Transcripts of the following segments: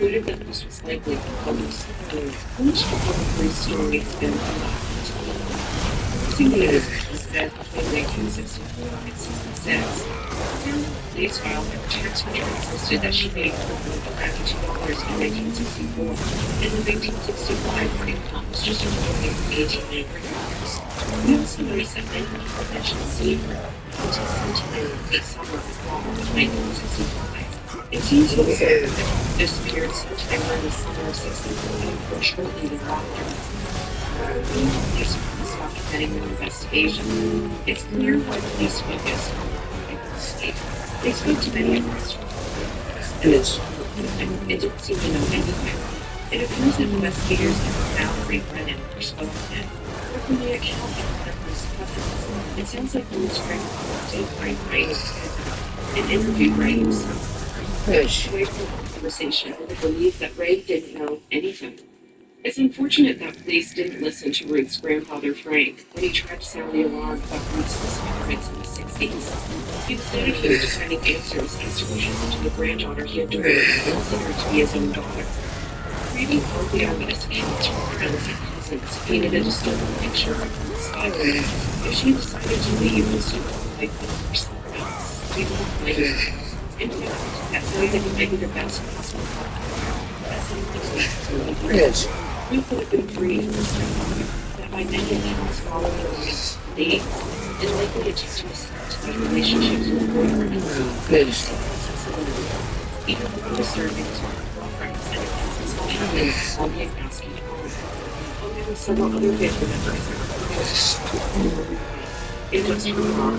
concluded that this was likely because most probably story has been Singing instead between 1964 and 66. These filed a tax return insisted that she made $92 in 1964, and in 1965 her income was just over $1,800. We also noticed that many people mentioned seeing her until sometime in the summer or fall of 1965. It seems also that she disappeared sometime during the summer of 65 or shortly thereafter. Police stopped getting their investigation. It's clear why police focused on the state. They spoke to many arrests, and it didn't seem to know anything. It appears that investigators never found Ray Brennan or spoke to him. But from the account of the police cousins, it sounds like Lou's grandfather did find Ray and interviewed Ray himself. Away from the conversation, they believed that Ray didn't know anything. It's unfortunate that police didn't listen to Ruth's grandfather, Frank, when he tried to sound the alarm about Ruth's disappearance in the 60s. He was dedicated to finding answers as to what happened to the granddaughter he adored and considered to be his own daughter. Reading all the eyewitness accounts from friends and cousins painted a disturbing picture of Ruth's life. If she decided to leave, it was likely for someone else. We won't blame her. In fact, that sounds like it might be the best possible outcome. Ruth would have been free from this grandmother that by many accounts following the race dates and likely attempted to make relationships with boyfriends. Even more disturbing to her girlfriends and acquaintances all being asking although there were several other family members it was her mom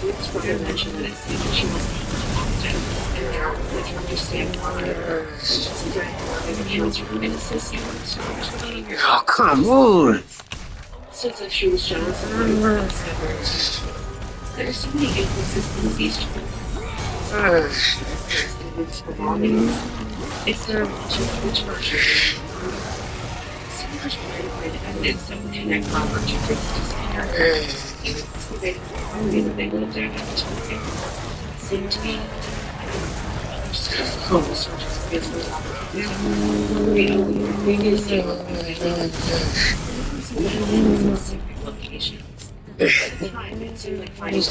Ruth's brother mentioned that it seemed that she wasn't and now we can understand why. Accounts from witnesses Oh, come on! Since if she was jealous of her, there are so many inconsistencies to its belongings. It's their which version. So much more evidence that would connect Robert to Ruth's disappearance. So they lived there at the time. It seemed to be locations. At the time, it seemed like finding that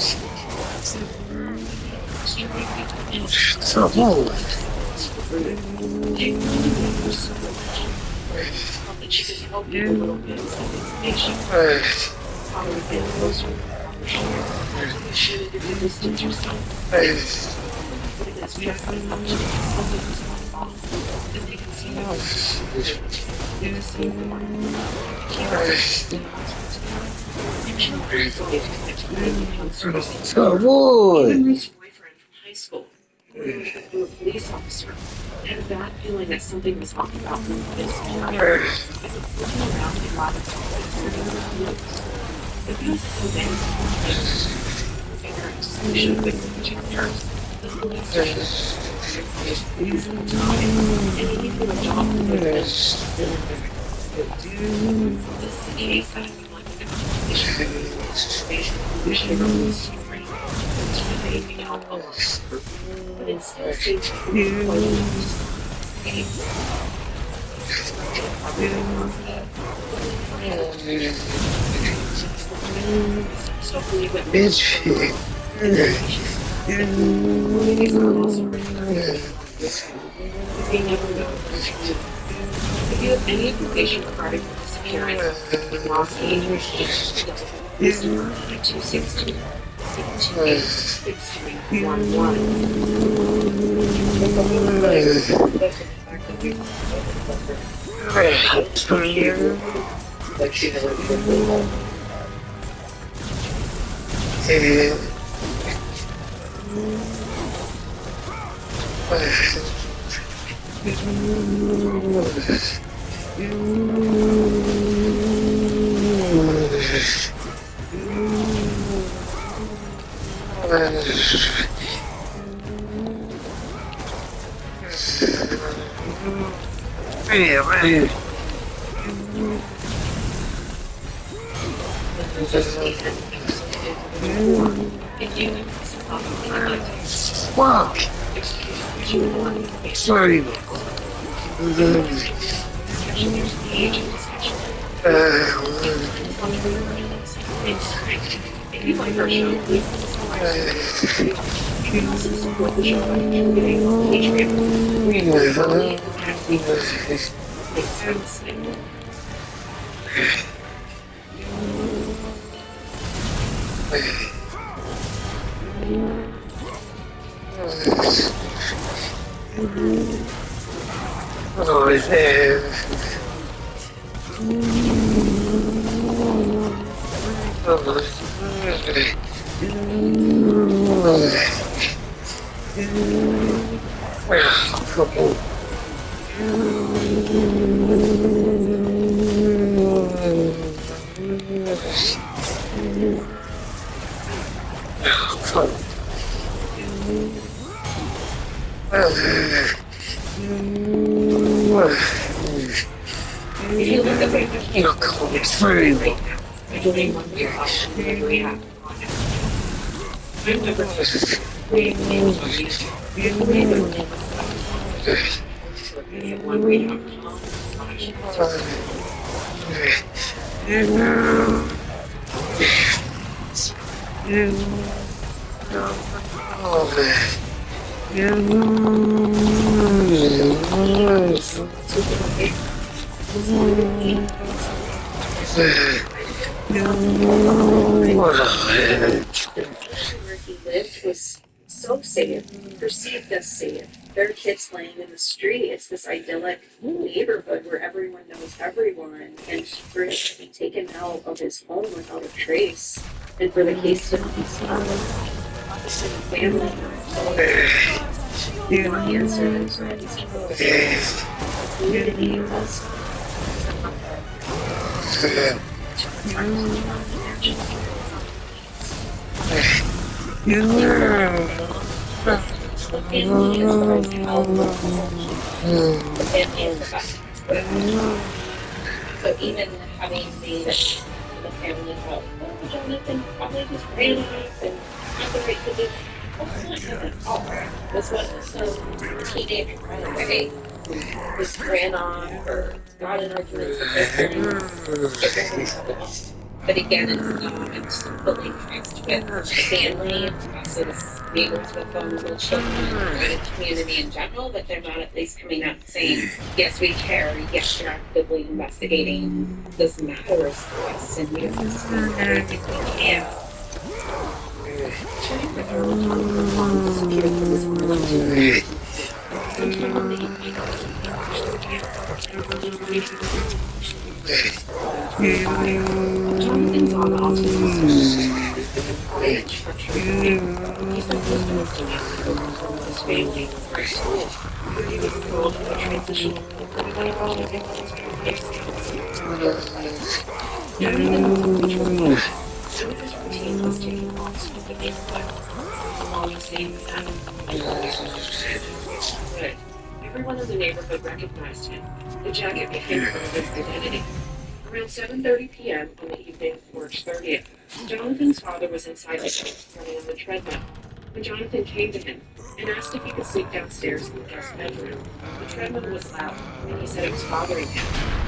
she could help you a little bit of information. Probably get closer. She needed to distance herself. It's just like something was going on. And they can see how they're the same one. Come on! Even Ruth's boyfriend from high school, who was a police officer, had a bad feeling that something was off about this matter. Looking around, he got the past few days, fingers should have been particular. The police these time, and he knew a job for this. The case that but instead seems to be so believe it if you have any information regarding the disappearance in Los Angeles, please do 262 Fuck! Sorry. If you like our show, please subscribe. You can also support the show by contributing on Patreon. We usually make sense. Oh, yeah. If you look at the It's very right now, I don't even want to be off delivery app on it. I'm number 3 in one read out. Where he lived was so safe, perceived as safe. There are kids playing in the street. It's this idyllic neighborhood where everyone knows everyone. And for him to be taken out of his home without a trace, and for the case to be solved, family, you want answers, or at least community was. The family is what I tell the family is the best. So even having the family go, oh, Jonathan probably just ran off and not the right to do. That's not good at all. This wasn't some teenage runaway who just ran off or got in arguments with their friends. But again, it's fully mixed with family, also the neighbors with vulnerable children, and community in general, but they're not at least coming out saying, yes, we care, yes, we're actively investigating, this matters to us, and we have to do everything we can. Turning the girl disappeared from this world. Sometime in the evening, Jonathan's on autism. Quiet, structured. He's not used to looking at his family or school, where he was told to transition. Jonathan was a teacher. Some of his routine was taking walks with the big book. Always saying that. Good. Everyone in the neighborhood recognized him. The jacket became part of his identity. Around 7:30 p.m. on the evening of March 30th, Jonathan's father was inside the house running on the treadmill. When Jonathan came to him and asked if he could sleep downstairs in the guest bedroom, the treadmill was loud, and he said it was bothering him.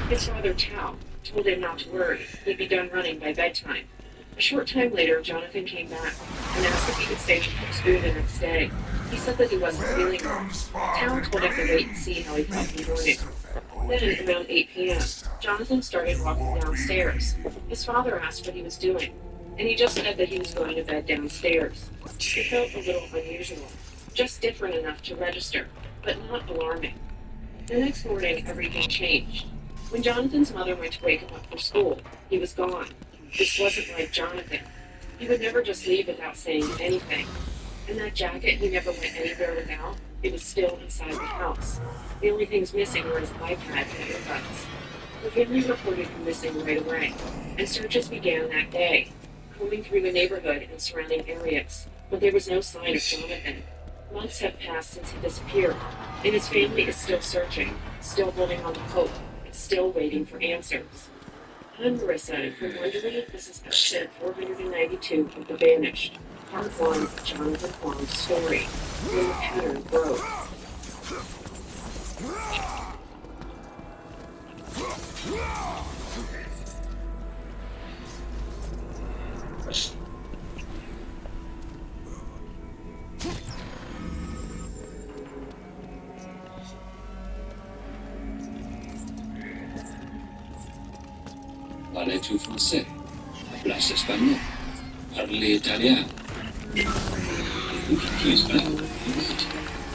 His father, Chow, told him not to worry, he'd be done running by bedtime. A short time later, Jonathan came back and asked if he could stay to cook food the next day. He said that he wasn't feeling well. Chow told him to wait and see how he felt in the morning. Then, around 8 p.m., Jonathan started walking downstairs. His father asked what he was doing, and he just said that he was going to bed downstairs. It felt a little unusual, just different enough to register, but not alarming. The next morning, everything changed. When Jonathan's mother went to wake him up for school, he was gone. This wasn't like Jonathan. He would never just leave without saying anything. And that jacket he never went anywhere without, it was still inside the house. The only things missing were his iPad and earbuds. The family reported him missing right away, and searches began that day, combing through the neighborhood and surrounding areas, but there was no sign of Jonathan. Months have passed since he disappeared, and his family is still searching, still holding on to hope, and still waiting for answers. I'm Marissa, and from Wondery, this is episode 492 of The Vanished, part 1 of Jonathan Huang's story, when the pattern broke. Parle tu français? Hablas español? Parle italiano? You can use Babel.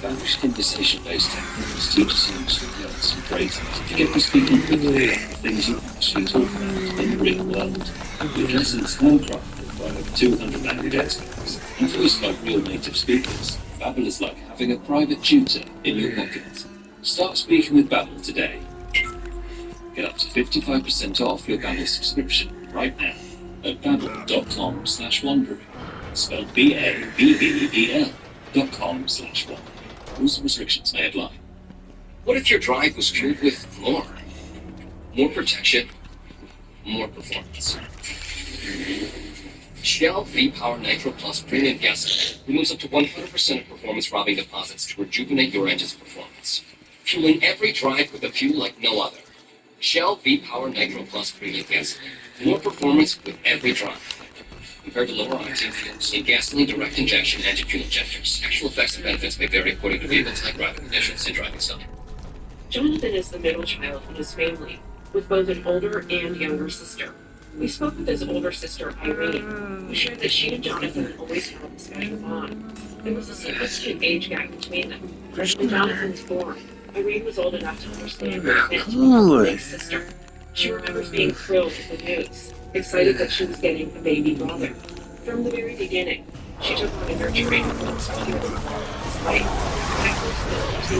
Babel's conversation-based techniques teach us words and phrases to get you speaking quickly about things you actually talk about in the real world. With lessons handcrafted by over 200 language experts and voiced by real native speakers, Babel is like having a private tutor in your pocket. Start speaking with Babel today. Get up to 55% off your Babel subscription right now at babbel.com/wandering. Spelled BABBEL.com/wandering. Rules and restrictions may apply. What if your drive was filled with more? More protection, more performance. Shell V-Power Nitro Plus Premium Gasoline removes up to 100% of performance-robbing deposits to rejuvenate your engine's performance, fueling every drive with a fuel like no other. Shell V-Power Nitro Plus Premium Gasoline. More performance with every drive. Compared to lower octane fuels in gasoline direct injection engine fuel injectors, actual effects and benefits may vary according to vehicle type, driving conditions, and driving style. Jonathan is the middle child in his family, with both an older and younger sister. We spoke with his older sister, Irene, who shared that she and Jonathan always had a special bond. There was a significant age gap between them. When Jonathan was born, Irene was old enough to understand what it meant to become a big sister. She remembers being thrilled with the news, excited that she was getting a baby brother. From the very beginning, she took on a nurturing and unspoiled despite to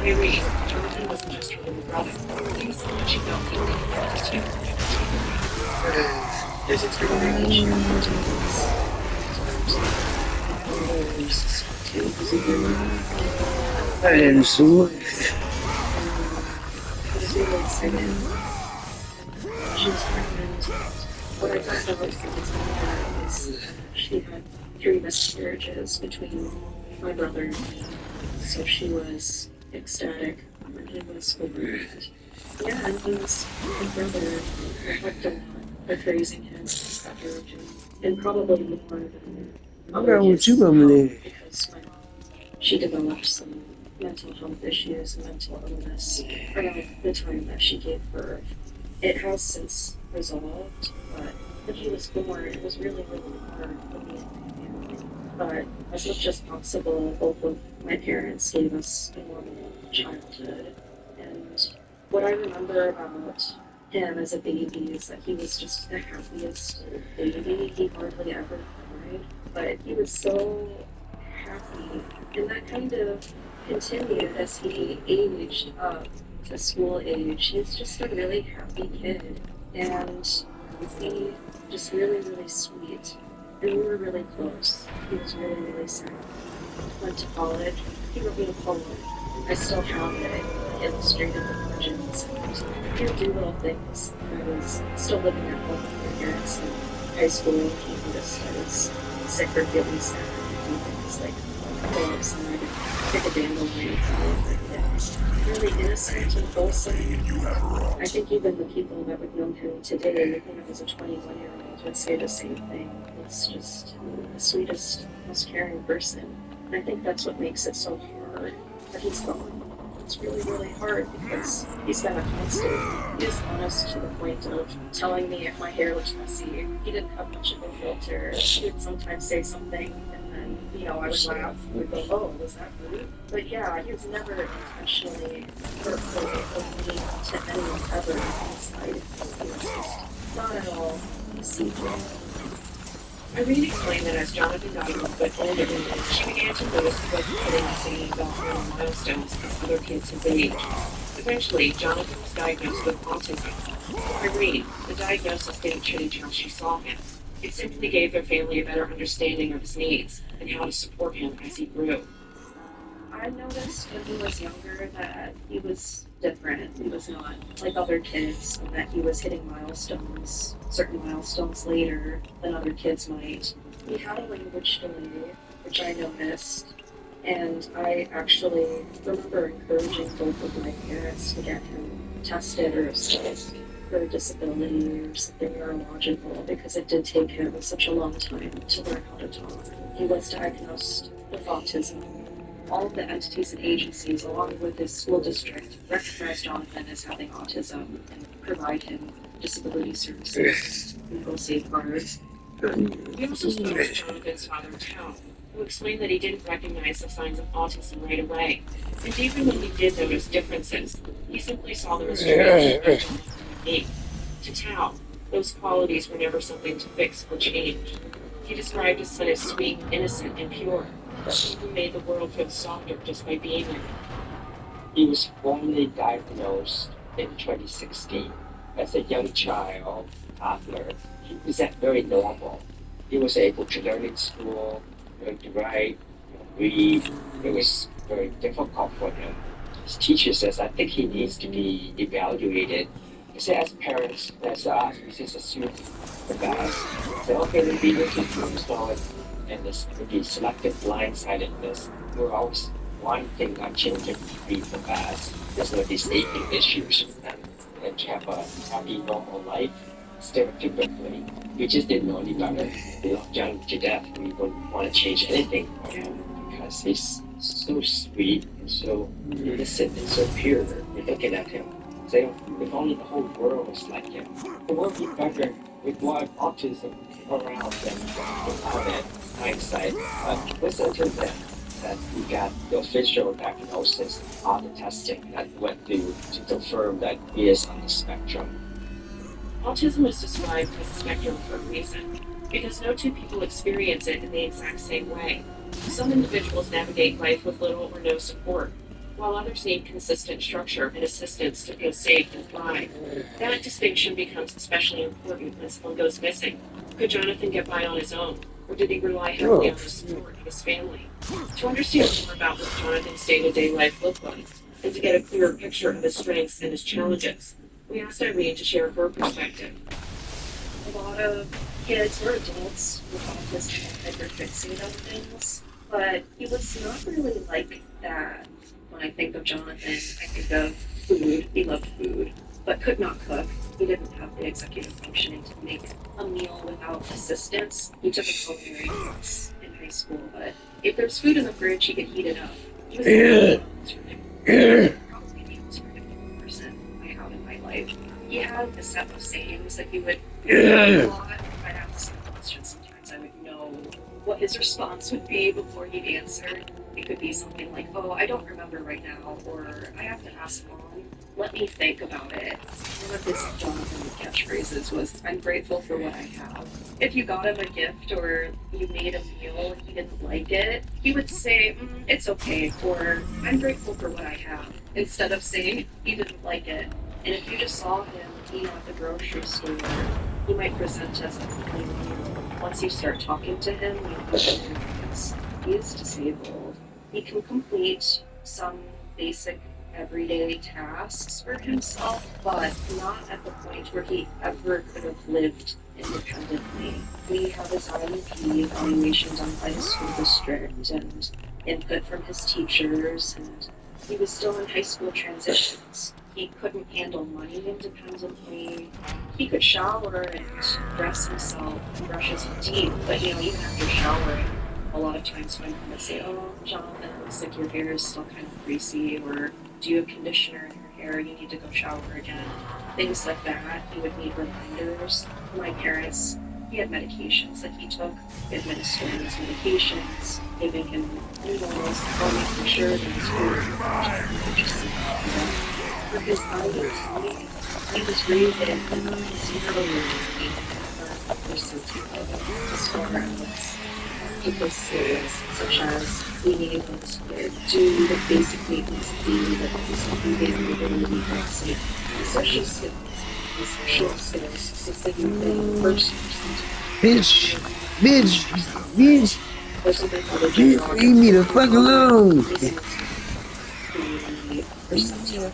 Irene, Jonathan wasn't just her little brother. He was someone she felt deeply connected to. There's a time that she referred to I am so. was really excited. She was pregnant. What I found out from this time is she had 3 miscarriages between my brother and me. So she was ecstatic when he was born. Yeah, and he was my brother. I helped a lot with raising him and probably more than other kids because my mom, she developed some mental health issues and mental illness around the time that she gave birth. It has since resolved, but when he was born, it was really, really hard for me and my family. But as much as possible, both of my parents gave us a normal childhood. And what I remember about him as a baby is that he was just the happiest baby. He hardly ever cried, but he was so happy. And that kind of continued as he aged up to school age. He's just a really happy kid. And he just really, really sweet. And we were really close. He was really, really sad. Went to college. He wrote me a poem. I still have it. He illustrated the margins. And he would do little things. I was still living at home with my parents in high school. He noticed I was sick or feeling sad. He'd do things like go outside and pick a dandelion flower. Really innocent and wholesome. I think even the people that would know him today, when I was a 21-year-old, would say the same thing. He's just the sweetest, most caring person. And I think that's what makes it so hard that he's gone. It's really, really hard because he's been a constant. He is honest to the point of telling me if my hair looks messy. He didn't have much of a filter. He would sometimes say something and then, I would laugh and would go, oh, was that rude? But yeah, he was never intentionally hurtful or mean to anyone ever inside of me. He was just not at all deceitful. Irene explained that as Jonathan got a little bit older, she began to notice he wasn't hitting the same developmental milestones as other kids his age. Eventually, Jonathan was diagnosed with autism. For Irene, the diagnosis didn't change how she saw him. It simply gave their family a better understanding of his needs and how to support him as he grew. I noticed when he was younger that he was different. He was not like other kids, and that he was hitting milestones, certain milestones later than other kids might. He had a language delay, which I noticed, And I actually remember encouraging both of my parents to get him tested or assessed for a disability or something neurological because it did take him such a long time to learn how to talk. He was diagnosed with autism. All of the entities and agencies, along with his school district, recognize Jonathan as having autism and provide him disability services, legal safeguards. We also spoke to Jonathan's father, Tom, who explained that he didn't recognize the signs of autism right away. And even when he did notice differences, he simply saw them as traits that Jonathan unique. To Tao, those qualities were never something to fix or change. He described his son as sweet, innocent, and pure, who made the world feel softer just by being there. He was formally diagnosed in 2016 as a young child toddler. He presented very normal. He was able to learn in school, learn to write, read. It was very difficult for him. His teacher says, I think he needs to be evaluated. He said, as parents, as us, we just assume the best. Say, okay, maybe we can focus on and this would be selective blindsidedness. We're always wanting our children to be the best. There's no disabling issues with them and to have a happy, normal life. Stereotypically, we just didn't know any better. We love John to death. We wouldn't want to change anything for him because he's so sweet and so innocent and so pure. We're looking at him. Say, if only the whole world was like him. The world would be better with more autism around than without it. Hindsight, but listen to them that we got the official diagnosis on the testing that went through to confirm that he is on the spectrum. Autism is described as a spectrum for a reason, because no two people experience it in the exact same way. Some individuals navigate life with little or no support, while others need consistent structure and assistance to feel safe and thrive. That distinction becomes especially important when someone goes missing. Could Jonathan get by on his own, or did he rely heavily on the support of his family? To understand more about what Jonathan's day-to-day life looked like, and to get a clearer picture of his strengths and his challenges, we asked Irene to share her perspective. A lot of kids or adults with autism are hyperfixate on things, but he was not really like that. When I think of Jonathan, I think of food. He loved food, but could not cook. He didn't have the executive functioning to make a meal without assistance. He took a culinary class in high school, but if there's food in the fridge, he could heat it up. He was probably the most predictable person I have in my life. He had a set of sayings that he would say a lot. If I'd ask him questions, sometimes I would know what his response would be before he'd answer. It could be something like, oh, I don't remember right now, or I have to ask Mom. Let me think about it. One of his Jonathan catchphrases was, I'm grateful for what I have. If you got him a gift or you made a meal and he didn't like it, he would say, it's okay, or I'm grateful for what I have, instead of saying he didn't like it. And if you just saw him eat at the grocery store, he might present as a complete meal. Once you start talking to him, you realize he is disabled. He can complete some basic everyday tasks for himself, but not at the point where he ever could have lived independently. We have his IEP evaluation done by the school district and input from his teachers, and he was still in high school transitions. He couldn't handle money independently. He could shower and dress himself and brush his teeth, but even after showering, a lot of times my mom would say, oh, Jonathan, it looks like your hair is still kind of greasy, or do you have conditioner in your hair? You need to go shower again. Things like that. He would need reminders. My parents, he had medications that he took, administering his medications, giving him needles, or making sure that his food for his IEP, he was rated in the 0% as far as people's skills, such as being able to do the basic needs, being able to be able to see social skills, the social skills, specifically first Bitch, leave me the fuck alone.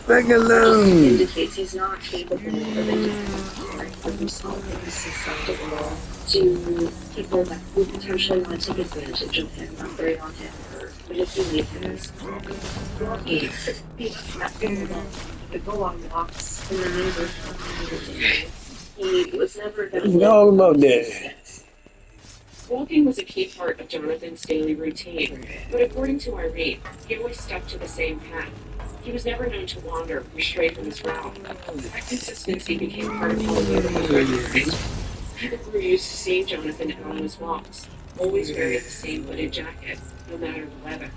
Fuck alone. Indicates he's not capable of independent caring for himself and is susceptible to people that would potentially want to take advantage of him, not prey on him, or But if he leaves, well, he left him alone. He could go on walks in the neighborhood. He was never that It's all about that. Walking was a key part of Jonathan's daily routine, but according to Irene, he always stuck to the same path. He was never known to wander or stray from his route. That consistency became part of how he lived. People were used to seeing Jonathan out on his walks, always wearing the same hooded jacket, no matter the weather.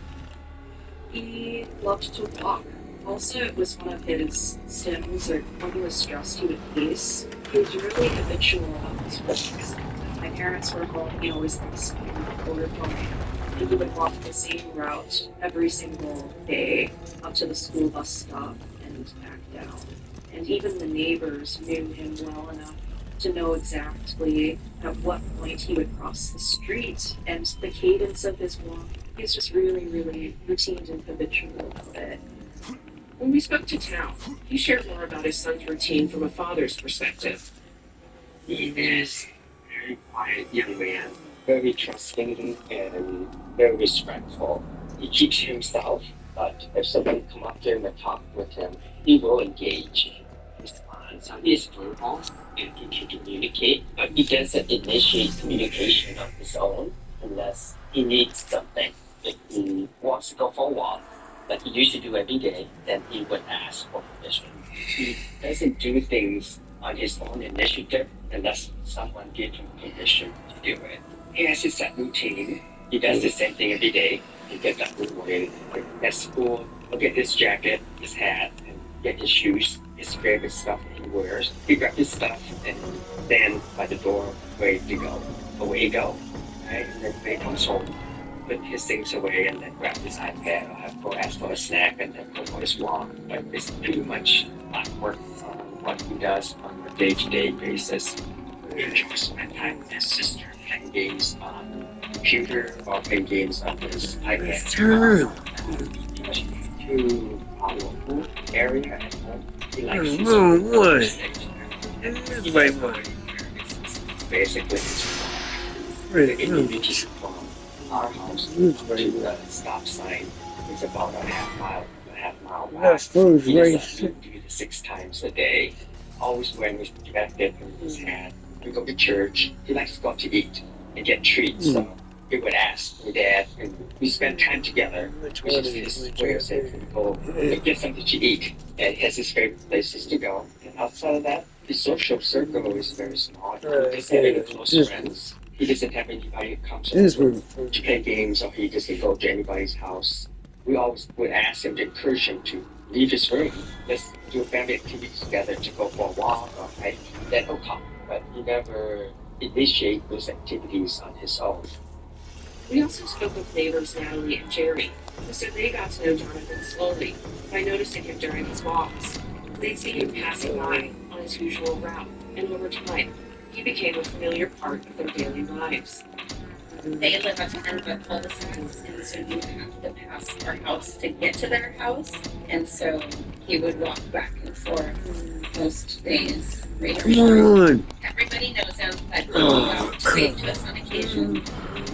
He loved to walk. Also, it was one of his sins, or when he was stressed, he would pace. He was really habitual about his walks. My parents were home, he always asked me order for me. And he would walk the same route every single day up to the school bus stop and back down. And even the neighbors knew him well enough to know exactly at what point he would cross the street and the cadence of his walk. He was just really, really routine and habitual about it. When we spoke to Town, he shared more about his son's routine from a father's perspective. He is a very quiet young man, very trusting and very respectful. He keeps to himself, but if someone come up to him and talk with him, he will engage. He responds on his verbal and he can communicate, but he doesn't initiate communication of his own unless he needs something. If he wants to go for a walk, like he used to do every day, then he would ask for permission. He doesn't do things on his own initiative unless someone gives him permission to do it. He has his set routine. He does the same thing every day. He gets up in the morning, at school, he'll get his jacket, his hat, and get his shoes, his favorite stuff that he wears. He grab his stuff and stand by the door, ready to go. Away you go. Right? And then when he comes home, put his things away and then grab his iPad or have to go ask for a snack and then go for his walk. But it's pretty much work on what he does on a day-to-day basis. He will spend time with his sister playing games on computer or playing games on his iPad. Turn. To our food area at home, he likes his Oh, own boy. station. That's my boy. Basically, it's the Really, community from our house to the stop sign is about a half mile back. That's food He race. doesn't do it 6 times a day. Always wearing his jacket and his hat. We go to church. He likes to go out to eat and get treats. So he would ask my dad, and we spend time together. Which is his way of saying, go and get something to eat. And he has his favorite places to go. And outside of that, his social circle is very small. He doesn't have any close friends. He doesn't have anybody who comes This over one. to play games, or he doesn't go to anybody's house. We always would ask him to encourage him to leave his room. Let's do a family activity together to go for a walk or hike. Then he'll come. But he never initiate those activities on his own. We also spoke with neighbors Natalie and Jerry, who said they got to know Jonathan slowly by noticing him during his walks. They'd see him passing by on his usual route, and over time, he became a familiar part of their daily lives. They live on kind of a cul-de-sac, and so you have to pass our house to get to their house. And so he would walk back and forth most days. Come on. Everybody knows him, but he would out to wave to us on occasion.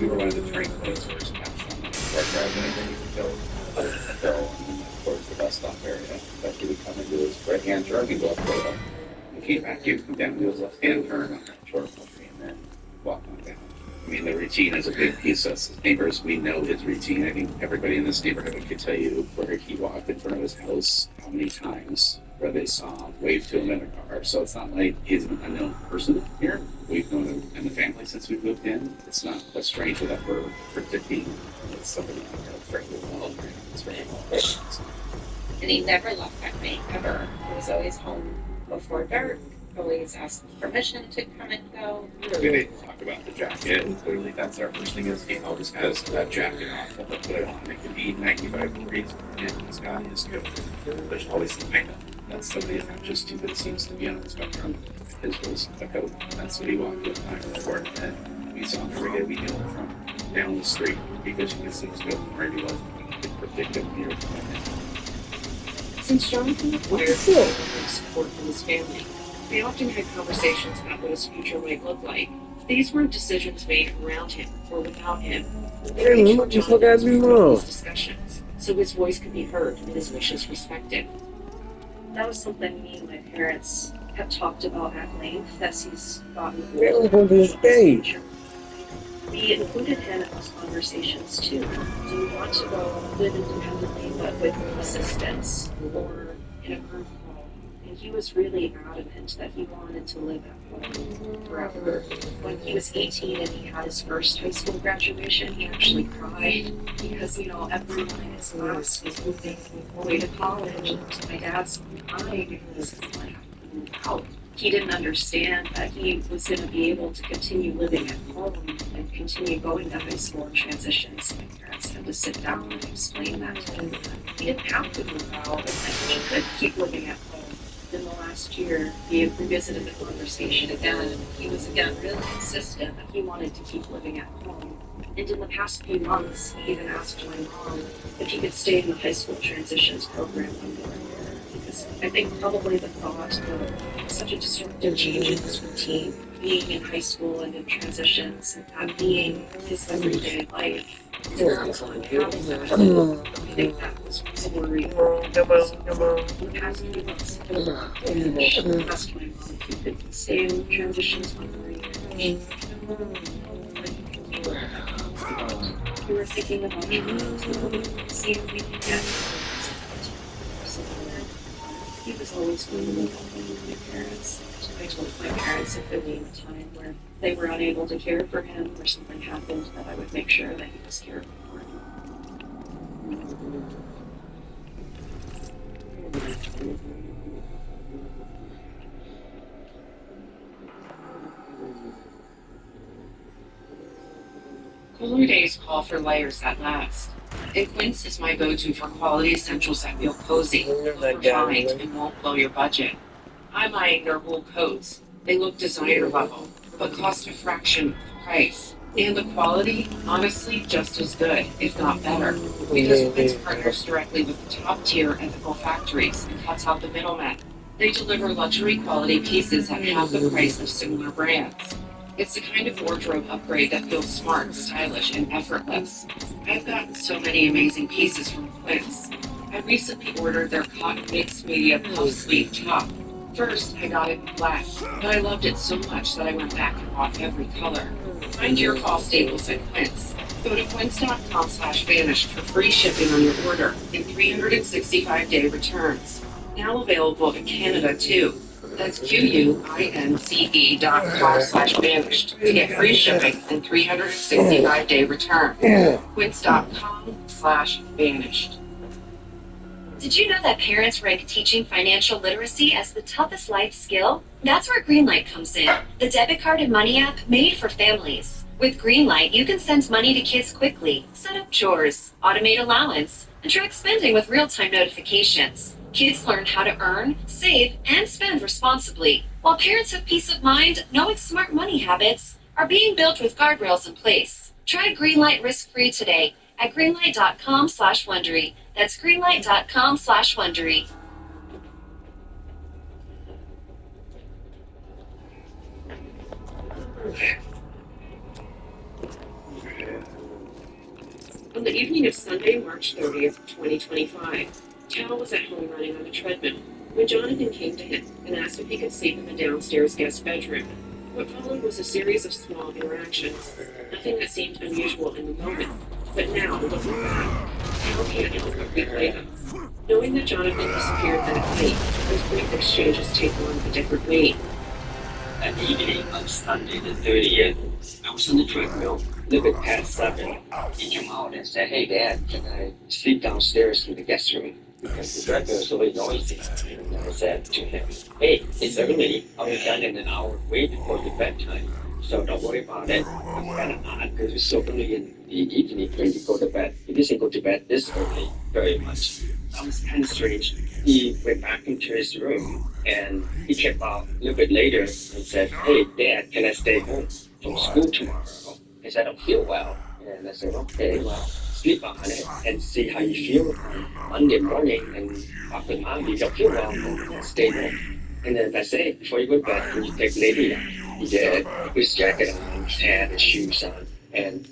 We were one of the train points where it's passed on our driveway, and then he would go up the hill and then towards the bus stop area. But he would come into his right hand turn, he'd go up the hill. He came back, he would come down to his left hand turn on that short country and then walk on down. I mean, the routine is a big piece of us as neighbors. We know his routine. I think everybody in this neighborhood could tell you where he walked in front of his house, how many times, where they saw him, waved to him in a car. So it's not like he's an unknown person here. We've known him and the family since we moved in. It's not a stranger that we're predicting. It's somebody that we're fairly well. It's very well. And he never left that night, ever. He was always home before dark, always asked permission to come and go. We didn't talk about the jacket. Clearly, that's our first thing is he always has that jacket on. He'll put it on. It could be 95 degrees and he's got his coat. There's always the makeup. That's somebody attaches to that seems to be on the spectrum. His was a coat. That's what he walked with when I was work. And we saw him every day. We knew him from down the street because you could see his coat where he was. We could predict him here from him. Since Jonathan required overwhelming support from his family, they often had conversations about what his future might look like. These were decisions made around him or without him. They Hey, made what sure the fuck Jonathan ass was me part of wrong? these discussions, so his voice could be heard and his wishes respected. That was something me and my parents have talked about at length as he's gotten Hey, older. I'm going to the stage. We included him in those conversations too. Do you want to go live independently but with assistance or in a group home? And he was really adamant that he wanted to live at home forever. When he was 18 and he had his first high school graduation, he actually cried because, everyone in his class was moving away to college. And my dad's crying and he's going to have to move out. He didn't understand that he was going to be able to continue living at home and continue going to high school and transitions. My parents had to sit down and explain that to him. He didn't have to move out and that he could keep living at home. In the last year, he had revisited the conversation again, and he was again really insistent that he wanted to keep living at home. And in the past few months, he even asked my mom if he could stay in the high school transitions program when they were there, because I think probably the thought of such a disruptive change in his routine, being in high school and in transitions, and that being his everyday life, having that, I think that was a worry for him. In the past few months, I asked my mom if he could stay in transitions one more year. We were thinking about seeing if we could get he was always going to live at home with my parents. So I told my parents if there came a time where they were unable to care for him or something happened, that I would make sure that he was cared for. Cooler days call for layers that last. And Quince is my go-to for quality essentials that feel cozy, refined, and won't blow your budget. I'm eyeing their wool coats. They look designer level, but cost a fraction of the price. And the quality, honestly, just as good, if not better. Because Quince partners directly with the top-tier ethical factories and cuts out the middlemen. They deliver luxury quality pieces at half the price of similar brands. It's the kind of wardrobe upgrade that feels smart, stylish, and effortless. I've gotten so many amazing pieces from Quince. I recently ordered their cotton mixed media puff sleeve top. First, I got it in black, but I loved it so much that I went back and bought every color. Find your fall staples at Quince. Go to quince.com/vanished for free shipping on your order and 365-day returns. Now available in Canada too. That's QUINCE.com/vanished to get free shipping and 365-day return. Quince.com/vanished. Did you know that parents rank teaching financial literacy as the toughest life skill? That's where Greenlight comes in, the debit card and money app made for families. With Greenlight, you can send money to kids quickly, set up chores, automate allowance, and track spending with real-time notifications. Kids learn how to earn, save, and spend responsibly, while parents have peace of mind knowing smart money habits are being built with guardrails in place. Try Greenlight risk-free today at greenlight.com/Wondery. That's greenlight.com/Wondery. On the evening of Sunday, March 30th, 2025, Tal was at home running on a treadmill when Jonathan came to him and asked if he could sleep in the downstairs guest bedroom. What followed was a series of small interactions, nothing that seemed unusual in the moment. But now, looking back, Tal can't help but replay them. Knowing that Jonathan disappeared that night, those brief exchanges take on a different meaning. That evening on Sunday the 30th, I was on the treadmill, a little bit past 7. He came out and said, "Hey Dad, can I sleep downstairs in the guest room? Because the treadmill is really noisy." And I said to him, "Hey, it's early. I'll be done in an hour way before your bedtime. So don't worry about it." I'm kind of odd because it's so early in the evening when you go to bed. He doesn't go to bed this early very much. That was kind of strange. He went back into his room and he came out a little bit later and said, "Hey, Dad, can I stay home from school tomorrow?" I said, "I don't feel well." And I said, "Okay, well, sleep on it and see how you feel on Monday morning. And after Mom, you don't feel well, then stay home." And then I say, "Before you go to bed, can you take Lady out?" He did. With his jacket on and his shoes on, and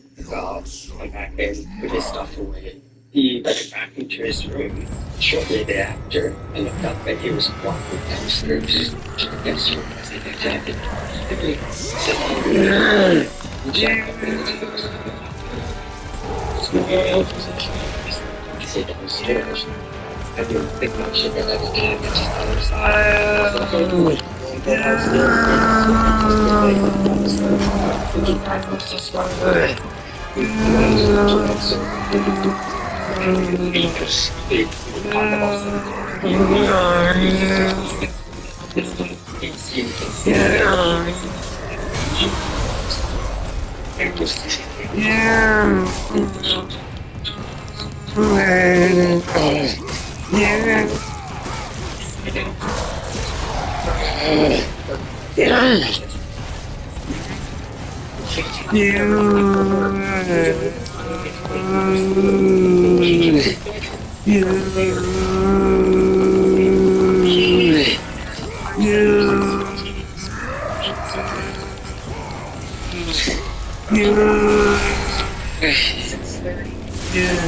went back there and put his stuff away. He went back into his room shortly thereafter and looked up and he was walking downstairs. Yes, sir. The jacket. The jacket. He said downstairs. I didn't think much of it at the time. I just thought it was odd.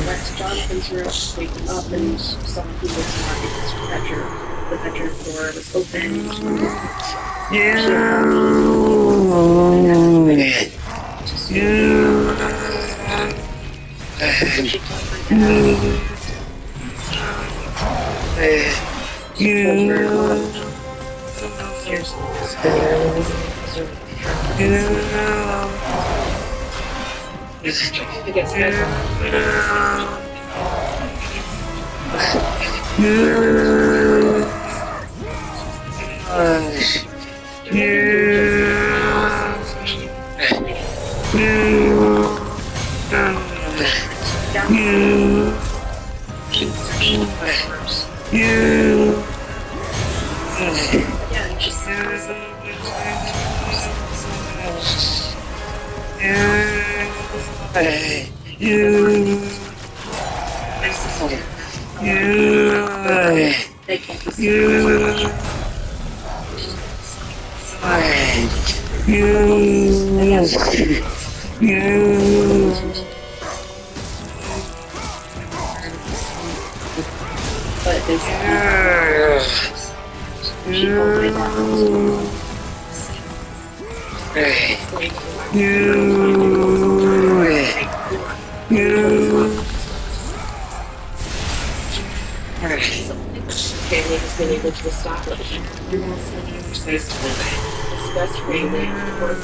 That's Jonathan's room, waking up and saw who was marking his bedroom. The bedroom door was open. She told her family has been able to establish. Discuss freely, work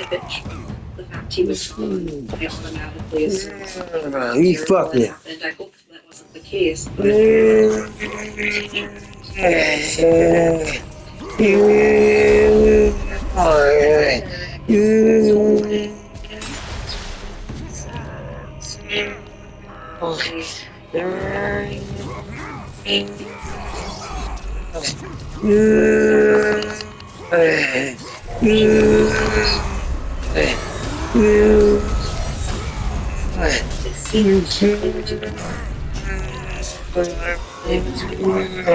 Bitch. The fact he was home, I automatically assumed He fucking. happened. I hope that wasn't the case, but it seemed Damn. Wandered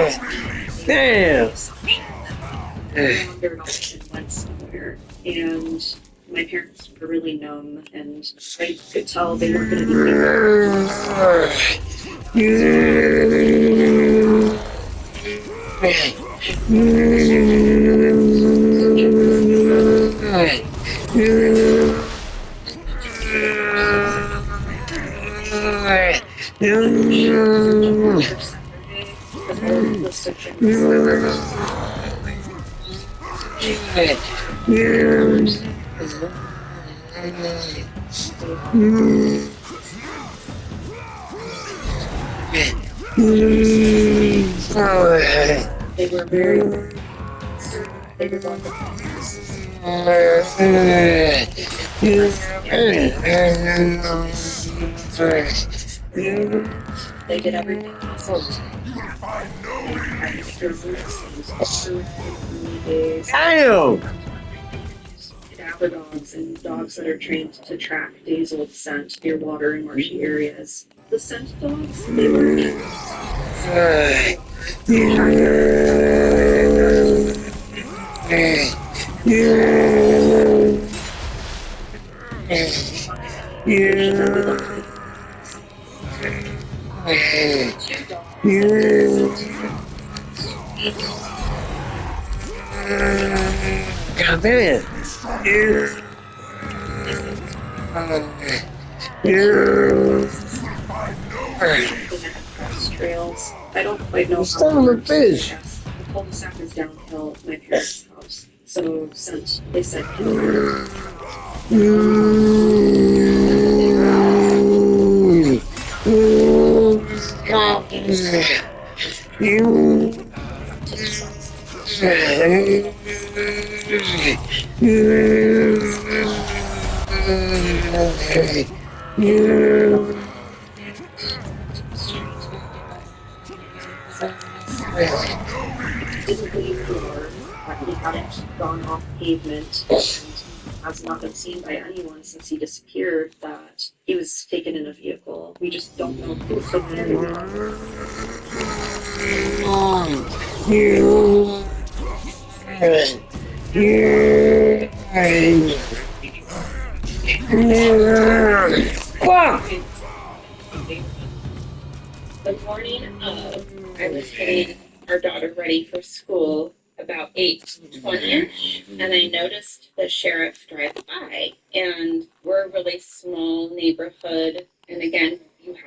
off and went somewhere, and my parents were really numb, and I could tell they weren't going to They were very. They were going They did everything possible. Damn. Dapper dogs and dogs that are trained to track days old scent near water and marshy areas. The scent dogs, they were God damn. trails. I don't quite know how. Son of a bitch. The cul-de-sac is downhill at my parents' house. So since they said didn't leave the door, he hadn't gone off pavement, and has not been seen by anyone since he disappeared, that he was taken in a vehicle. We just don't know who took him. Fuck! The morning of, I was getting our daughter ready for school about 8:20ish, and I noticed the sheriff drive by. And we're a really small neighborhood, and again, you have